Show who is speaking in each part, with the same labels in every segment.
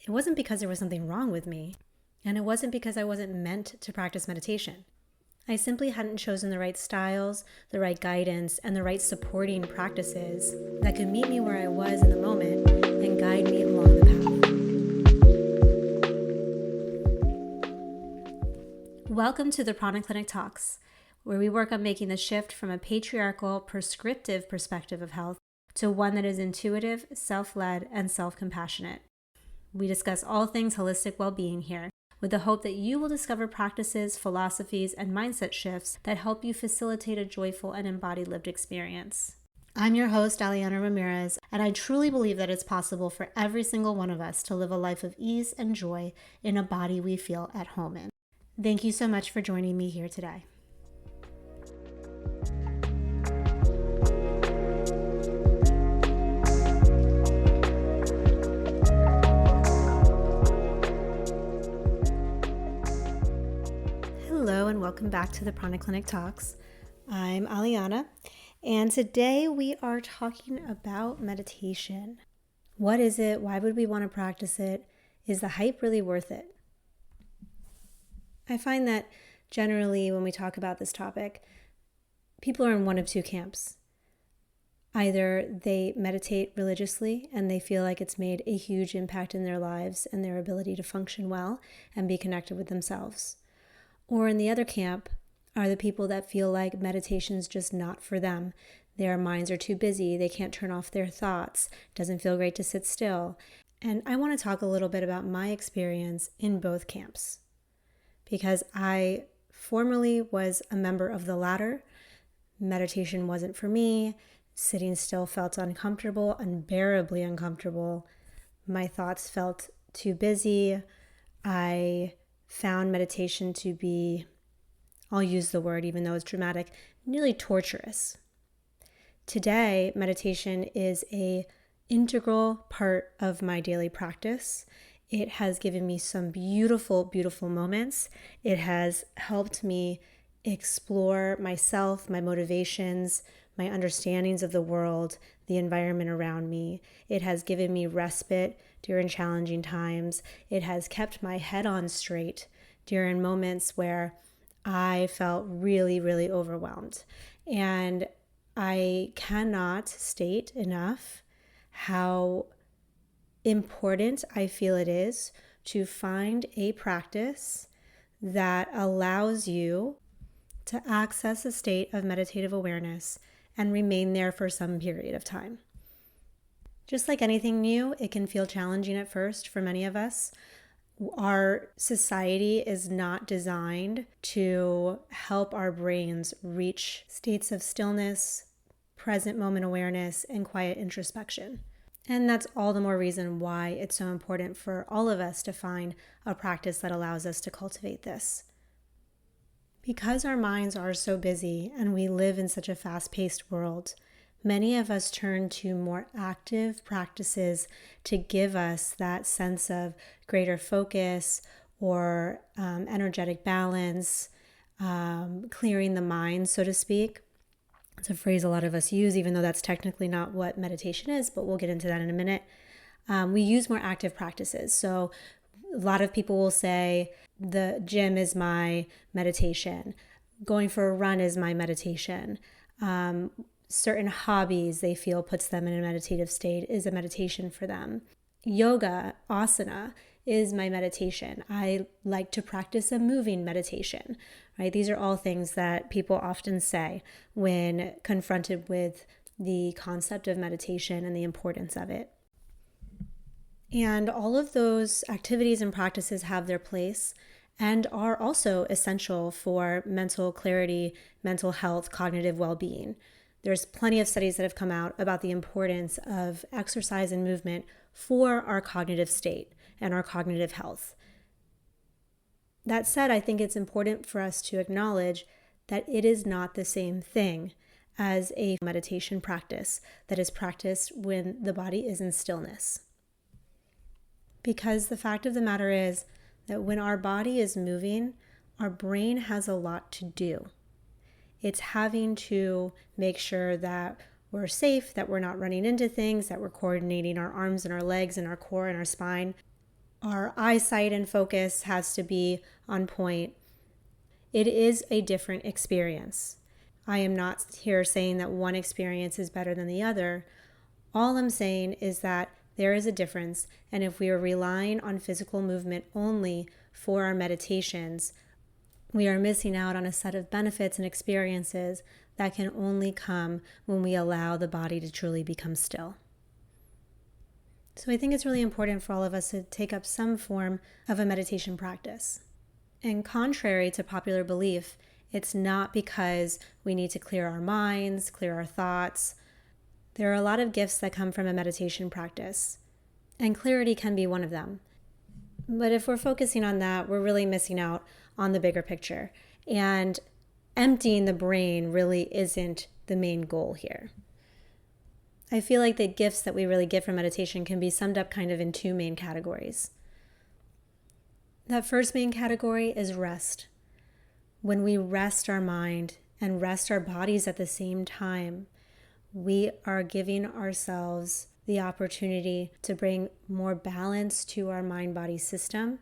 Speaker 1: It wasn't because there was something wrong with me, and it wasn't because I wasn't meant to practice meditation. I simply hadn't chosen the right styles, the right guidance, and the right supporting practices that could meet me where I was in the moment and guide me along the path. Welcome to the Prana Clinic Talks, where we work on making the shift from a patriarchal, prescriptive perspective of health to one that is intuitive, self-led, and self-compassionate. We discuss all things holistic well-being here, with the hope that you will discover practices, philosophies, and mindset shifts that help you facilitate a joyful and embodied lived experience. I'm your host, Aliana Ramirez, and I truly believe that it's possible for every single one of us to live a life of ease and joy in a body we feel at home in. Thank you so much for joining me here today. Hello and welcome back to the Prana Clinic Talks. I'm Aliana, and today we are talking about meditation. What is it? Why would we want to practice it? Is the hype really worth it? I find that generally when we talk about this topic, people are in one of two camps. Either they meditate religiously and they feel like it's made a huge impact in their lives and their ability to function well and be connected with themselves. Or in the other camp are the people that feel like meditation's just not for them. Their minds are too busy. They can't turn off their thoughts. It doesn't feel great to sit still. And I want to talk a little bit about my experience in both camps, because I formerly was a member of the latter. Meditation wasn't for me. Sitting still felt uncomfortable, unbearably uncomfortable. My thoughts felt too busy. I found meditation to be, I'll use the word even though it's dramatic, nearly torturous. Today, meditation is an integral part of my daily practice. It has given me some beautiful, beautiful moments. It has helped me explore myself, my motivations, my understandings of the world, the environment around me. It has given me respite during challenging times. It has kept my head on straight during moments where I felt really, really overwhelmed. And I cannot state enough how important I feel it is to find a practice that allows you to access a state of meditative awareness and remain there for some period of time. Just like anything new, it can feel challenging at first for many of us. Our society is not designed to help our brains reach states of stillness, present moment awareness, and quiet introspection. And that's all the more reason why it's so important for all of us to find a practice that allows us to cultivate this. Because our minds are so busy and we live in such a fast-paced world, many of us turn to more active practices to give us that sense of greater focus or energetic balance, clearing the mind, so to speak. It's a phrase a lot of us use, even though that's technically not what meditation is, but we'll get into that in a minute. We use more active practices. So a lot of people will say, the gym is my meditation. Going for a run is my meditation. Certain hobbies they feel puts them in a meditative state is a meditation for them. Yoga, asana, is my meditation. I like to practice a moving meditation, right? These are all things that people often say when confronted with the concept of meditation and the importance of it. And all of those activities and practices have their place and are also essential for mental clarity, mental health, cognitive well-being. There's plenty of studies that have come out about the importance of exercise and movement for our cognitive state and our cognitive health. That said, I think it's important for us to acknowledge that it is not the same thing as a meditation practice that is practiced when the body is in stillness. Because the fact of the matter is that when our body is moving, our brain has a lot to do. It's having to make sure that we're safe, that we're not running into things, that we're coordinating our arms and our legs and our core and our spine. Our eyesight and focus has to be on point. It is a different experience. I am not here saying that one experience is better than the other. All I'm saying is that there is a difference, and if we are relying on physical movement only for our meditations, we are missing out on a set of benefits and experiences that can only come when we allow the body to truly become still. So I think it's really important for all of us to take up some form of a meditation practice. And contrary to popular belief, it's not because we need to clear our minds, clear our thoughts. There are a lot of gifts that come from a meditation practice, and clarity can be one of them. But if we're focusing on that, we're really missing out on the bigger picture. And emptying the brain really isn't the main goal here. I feel like the gifts that we really get from meditation can be summed up kind of in two main categories. That first main category is rest. When we rest our mind and rest our bodies at the same time, we are giving ourselves the opportunity to bring more balance to our mind-body system.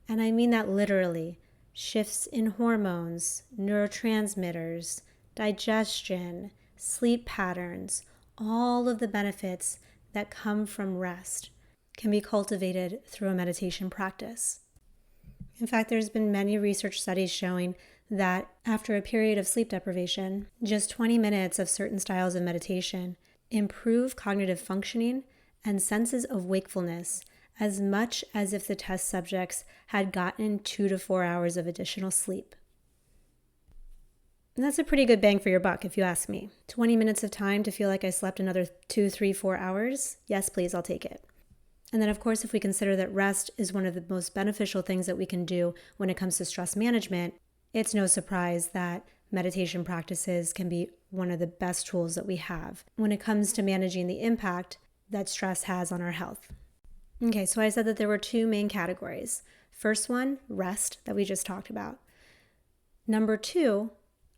Speaker 1: And I mean that literally. Shifts in hormones, neurotransmitters, digestion, sleep patterns, all of the benefits that come from rest can be cultivated through a meditation practice. In fact, there's been many research studies showing that after a period of sleep deprivation, just 20 minutes of certain styles of meditation improve cognitive functioning and senses of wakefulness as much as if the test subjects had gotten 2 to 4 hours of additional sleep. And that's a pretty good bang for your buck, if you ask me. 20 minutes of time to feel like I slept another 2, 3, 4 hours? Yes, please, I'll take it. And then, of course, if we consider that rest is one of the most beneficial things that we can do when it comes to stress management, it's no surprise that meditation practices can be one of the best tools that we have when it comes to managing the impact that stress has on our health. Okay, so I said that there were two main categories. First one, rest, that we just talked about. Number two,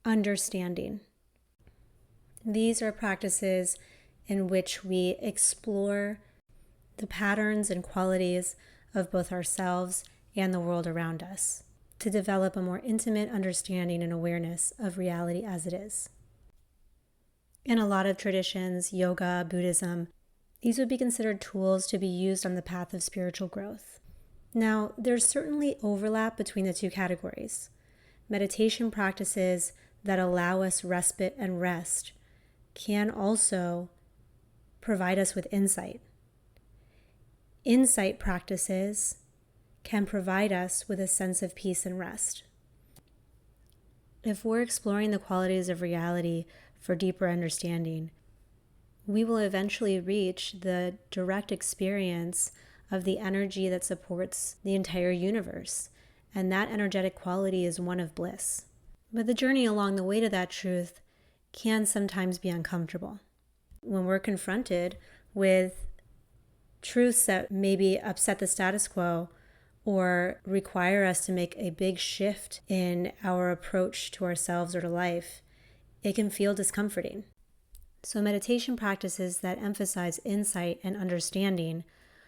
Speaker 1: understanding. These are practices in which we explore the patterns and qualities of both ourselves and the world around us to develop a more intimate understanding and awareness of reality as it is. In a lot of traditions, yoga, Buddhism, these would be considered tools to be used on the path of spiritual growth. Now, there's certainly overlap between the two categories. Meditation practices that allow us respite and rest can also provide us with insight. Insight practices can provide us with a sense of peace and rest. If we're exploring the qualities of reality for deeper understanding, we will eventually reach the direct experience of the energy that supports the entire universe, and that energetic quality is one of bliss. But the journey along the way to that truth can sometimes be uncomfortable. When we're confronted with truths that maybe upset the status quo or require us to make a big shift in our approach to ourselves or to life, it can feel discomforting. So meditation practices that emphasize insight and understanding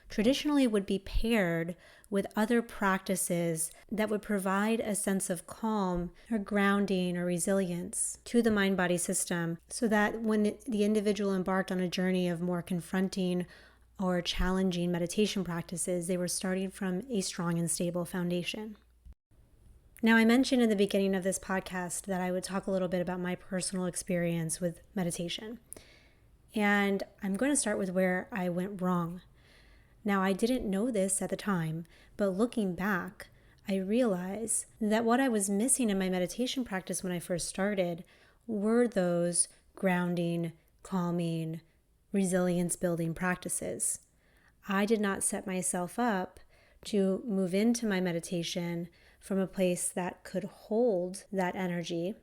Speaker 1: traditionally would be paired with other practices that would provide a sense of calm or grounding or resilience to the mind-body system, so that when the individual embarked on a journey of more confronting or challenging meditation practices, they were starting from a strong and stable foundation. Now, I mentioned in the beginning of this podcast that I would talk a little bit about my personal experience with meditation. And I'm going to start with where I went wrong. Now, I didn't know this at the time, but looking back, I realized that what I was missing in my meditation practice when I first started were those grounding, calming, resilience-building practices. I did not set myself up to move into my meditation from a place that could hold that energy.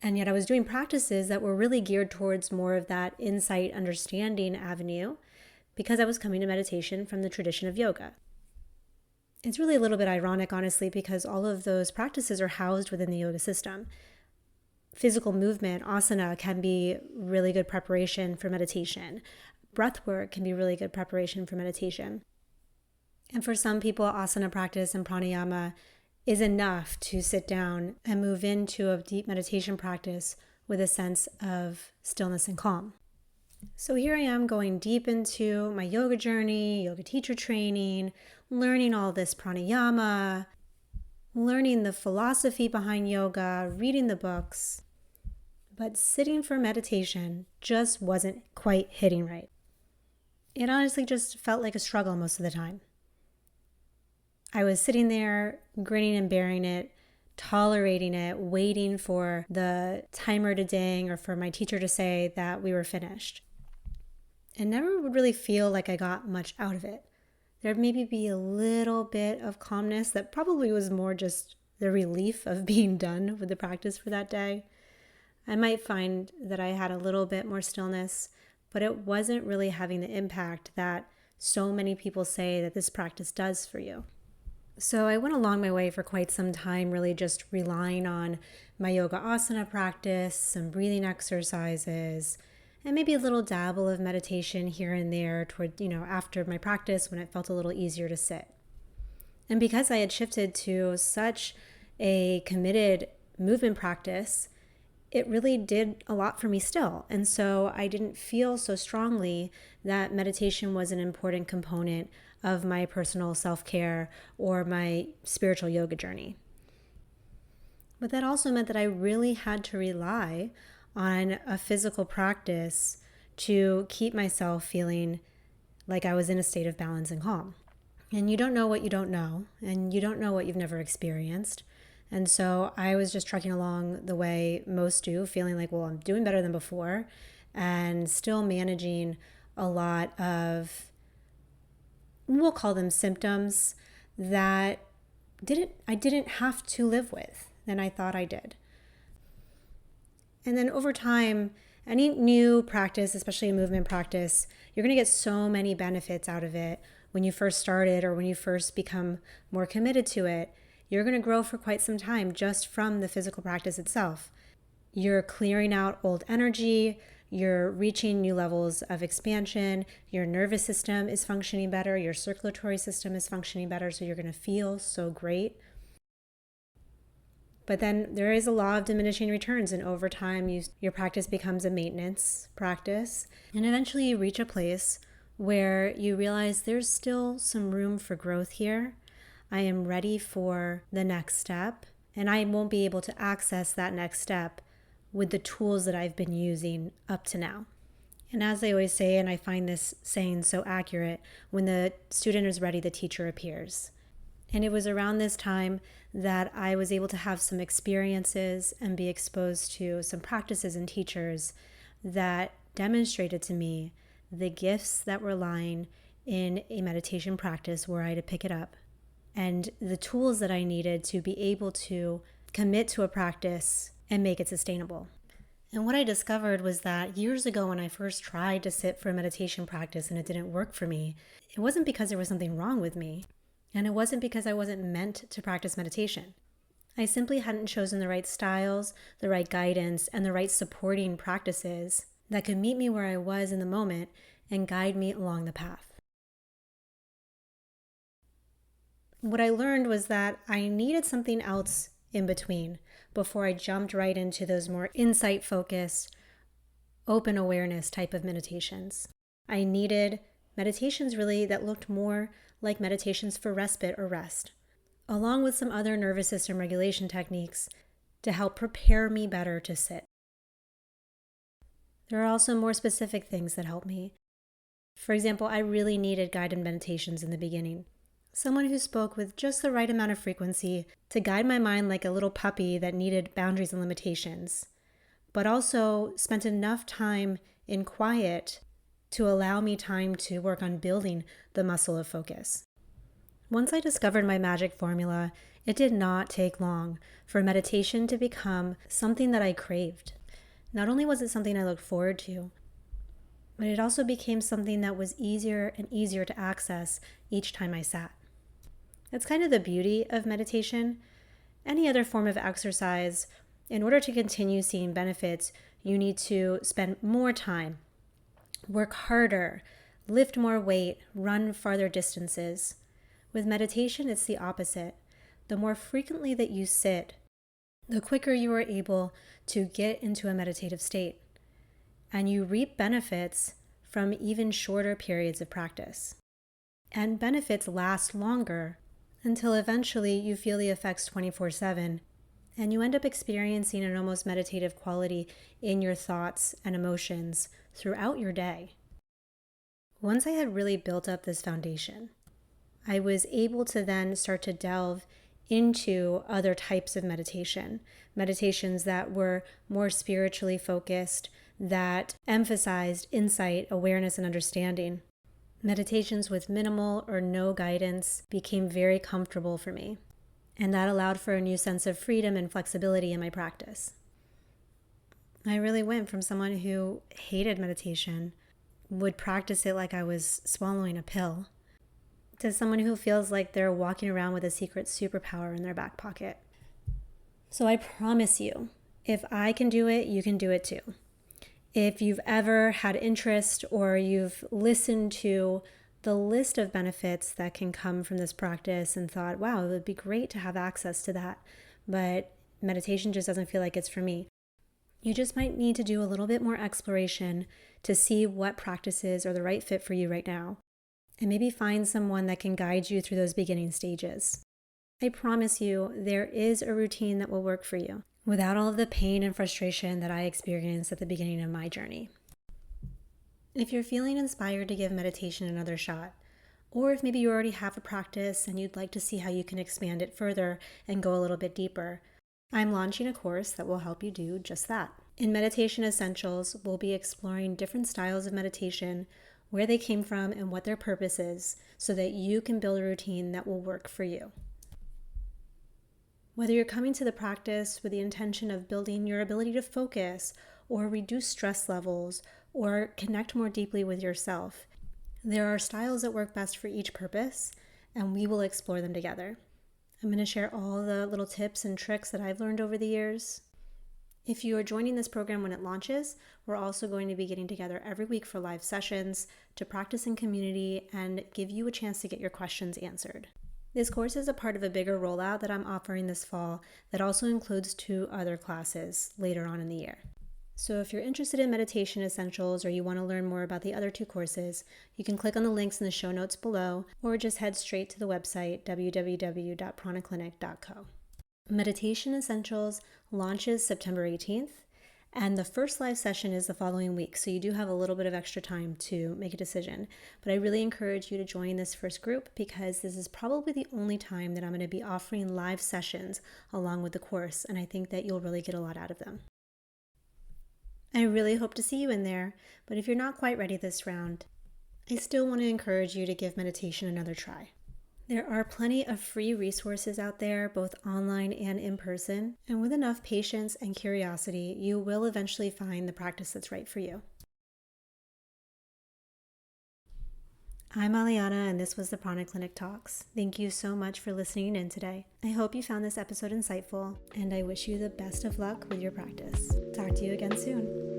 Speaker 1: And yet I was doing practices that were really geared towards more of that insight, understanding avenue, because I was coming to meditation from the tradition of yoga. It's really a little bit ironic, honestly, because all of those practices are housed within the yoga system. Physical movement, asana, can be really good preparation for meditation. Breath work can be really good preparation for meditation. And for some people, asana practice and pranayama is enough to sit down and move into a deep meditation practice with a sense of stillness and calm. So here I am going deep into my yoga journey, yoga teacher training, learning all this pranayama, learning the philosophy behind yoga, reading the books. But sitting for meditation just wasn't quite hitting right. It honestly just felt like a struggle most of the time. I was sitting there, grinning and bearing it, tolerating it, waiting for the timer to ding or for my teacher to say that we were finished. And never would really feel like I got much out of it. There'd maybe be a little bit of calmness that probably was more just the relief of being done with the practice for that day. I might find that I had a little bit more stillness, but it wasn't really having the impact that so many people say that this practice does for you. So I went along my way for quite some time, really just relying on my yoga asana practice, some breathing exercises, and maybe a little dabble of meditation here and there toward, after my practice when it felt a little easier to sit. And because I had shifted to such a committed movement practice, it really did a lot for me still. And so I didn't feel so strongly that meditation was an important component of my personal self-care or my spiritual yoga journey. But that also meant that I really had to rely on a physical practice to keep myself feeling like I was in a state of balance and calm. And you don't know what you don't know, and you don't know what you've never experienced. And so I was just trucking along the way most do, feeling like, well, I'm doing better than before, and still managing a lot of, we'll call them symptoms, that I didn't have to live with than I thought I did. And then over time, any new practice, especially a movement practice, you're going to get so many benefits out of it when you first start it or when you first become more committed to it. You're going to grow for quite some time just from the physical practice itself. You're clearing out old energy, you're reaching new levels of expansion, your nervous system is functioning better, your circulatory system is functioning better, so you're going to feel so great. But then there is a law of diminishing returns, and over time your practice becomes a maintenance practice, and eventually you reach a place where you realize there's still some room for growth here. I am ready for the next step, and I won't be able to access that next step with the tools that I've been using up to now. And as I always say, and I find this saying so accurate, when the student is ready, the teacher appears. And it was around this time that I was able to have some experiences and be exposed to some practices and teachers that demonstrated to me the gifts that were lying in a meditation practice were I to pick it up, and the tools that I needed to be able to commit to a practice and make it sustainable. And what I discovered was that years ago when I first tried to sit for a meditation practice and it didn't work for me, it wasn't because there was something wrong with me. And it wasn't because I wasn't meant to practice meditation. I simply hadn't chosen the right styles, the right guidance, and the right supporting practices that could meet me where I was in the moment and guide me along the path. What I learned was that I needed something else in between before I jumped right into those more insight-focused, open awareness type of meditations. I needed meditations really that looked more like meditations for respite or rest, along with some other nervous system regulation techniques to help prepare me better to sit. There are also more specific things that help me. For example, I really needed guided meditations in the beginning. Someone who spoke with just the right amount of frequency to guide my mind like a little puppy that needed boundaries and limitations, but also spent enough time in quiet to allow me time to work on building the muscle of focus. Once I discovered my magic formula, it did not take long for meditation to become something that I craved. Not only was it something I looked forward to, but it also became something that was easier and easier to access each time I sat. That's kind of the beauty of meditation. Any other form of exercise, in order to continue seeing benefits, you need to spend more time, work harder, lift more weight, run farther distances. With meditation, it's the opposite. The more frequently that you sit, the quicker you are able to get into a meditative state. And you reap benefits from even shorter periods of practice. And benefits last longer until eventually you feel the effects 24/7, and you end up experiencing an almost meditative quality in your thoughts and emotions throughout your day. Once I had really built up this foundation, I was able to then start to delve into other types of meditation, meditations that were more spiritually focused, that emphasized insight, awareness, and understanding. Meditations with minimal or no guidance became very comfortable for me, and that allowed for a new sense of freedom and flexibility in my practice. I really went from someone who hated meditation, would practice it like I was swallowing a pill, to someone who feels like they're walking around with a secret superpower in their back pocket. So I promise you, if I can do it, you can do it too. If you've ever had interest or you've listened to the list of benefits that can come from this practice and thought, wow, it would be great to have access to that, but meditation just doesn't feel like it's for me, you just might need to do a little bit more exploration to see what practices are the right fit for you right now. And maybe find someone that can guide you through those beginning stages. I promise you, there is a routine that will work for you without all of the pain and frustration that I experienced at the beginning of my journey. If you're feeling inspired to give meditation another shot, or if maybe you already have a practice and you'd like to see how you can expand it further and go a little bit deeper, I'm launching a course that will help you do just that. In Meditation Essentials, we'll be exploring different styles of meditation, where they came from, and what their purpose is, so that you can build a routine that will work for you. Whether you're coming to the practice with the intention of building your ability to focus, or reduce stress levels, or connect more deeply with yourself, there are styles that work best for each purpose, and we will explore them together. I'm going to share all the little tips and tricks that I've learned over the years. If you are joining this program when it launches, we're also going to be getting together every week for live sessions to practice in community and give you a chance to get your questions answered. This course is a part of a bigger rollout that I'm offering this fall that also includes 2 other classes later on in the year. So if you're interested in Meditation Essentials or you want to learn more about the other 2 courses, you can click on the links in the show notes below or just head straight to the website www.pranaclinic.co. Meditation Essentials launches September 18th, and the first live session is the following week, so you do have a little bit of extra time to make a decision. But I really encourage you to join this first group because this is probably the only time that I'm going to be offering live sessions along with the course, and I think that you'll really get a lot out of them. I really hope to see you in there, but if you're not quite ready this round, I still want to encourage you to give meditation another try. There are plenty of free resources out there, both online and in person, and with enough patience and curiosity, you will eventually find the practice that's right for you. I'm Aliana, and this was the Prana Clinic Talks. Thank you so much for listening in today. I hope you found this episode insightful, and I wish you the best of luck with your practice. Talk to you again soon.